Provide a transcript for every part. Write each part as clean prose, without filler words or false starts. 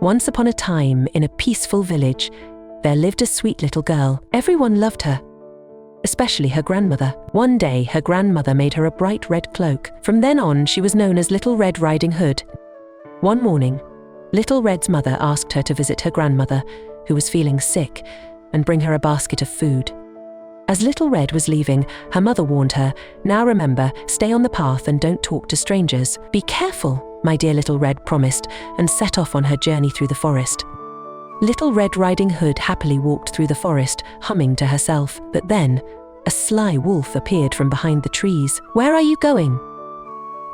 Once upon a time, in a peaceful village, there lived a sweet little girl. Everyone loved her, especially her grandmother. One day, her grandmother made her a bright red cloak. From then on, she was known as Little Red Riding Hood. One morning, Little Red's mother asked her to visit her grandmother, who was feeling sick, and bring her a basket of food. As Little Red was leaving, her mother warned her, "Now remember, stay on the path and don't talk to strangers." "Be careful," my dear Little Red promised, and set off on her journey through the forest. Little Red Riding Hood happily walked through the forest, humming to herself. But then, a sly wolf appeared from behind the trees. "Where are you going?"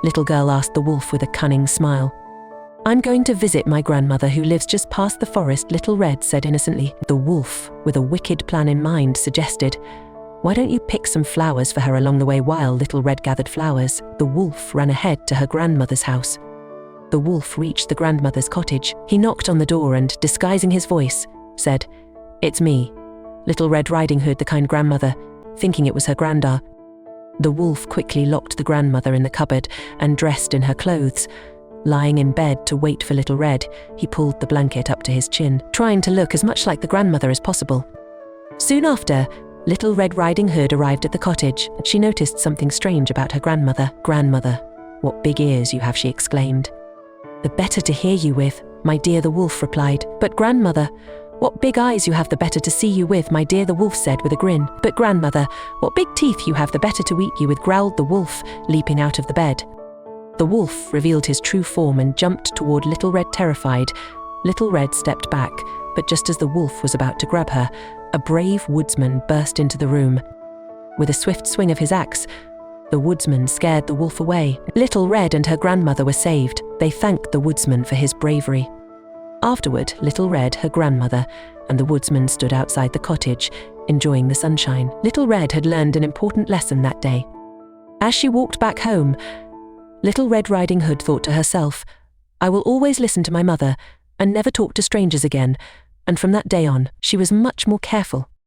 Little girl asked the wolf with a cunning smile. "I'm going to visit my grandmother who lives just past the forest," Little Red said innocently. The wolf, with a wicked plan in mind, suggested, "Why don't you pick some flowers for her along the way?" While Little Red gathered flowers, the wolf ran ahead to her grandmother's house. The wolf reached the grandmother's cottage. He knocked on the door and, disguising his voice, said, "It's me, Little Red Riding Hood," the kind grandmother, thinking it was her granda. The wolf quickly locked the grandmother in the cupboard and dressed in her clothes. Lying in bed to wait for Little Red, he pulled the blanket up to his chin, trying to look as much like the grandmother as possible. Soon after, Little Red Riding Hood arrived at the cottage. She noticed something strange about her grandmother. "Grandmother, what big ears you have," she exclaimed. "The better to hear you with, my dear," the wolf replied. "But grandmother, what big eyes you have, the better to see you with, my dear," the wolf said with a grin. "But grandmother, what big teeth you have, the better to eat you with," growled the wolf, leaping out of the bed. The wolf revealed his true form and jumped toward Little Red terrified. Little Red stepped back, but just as the wolf was about to grab her, a brave woodsman burst into the room. With a swift swing of his axe, the woodsman scared the wolf away. Little Red and her grandmother were saved. They thanked the woodsman for his bravery. Afterward, Little Red, her grandmother, and the woodsman stood outside the cottage, enjoying the sunshine. Little Red had learned an important lesson that day. As she walked back home, Little Red Riding Hood thought to herself, "I will always listen to my mother and never talk to strangers again," and from that day on, she was much more careful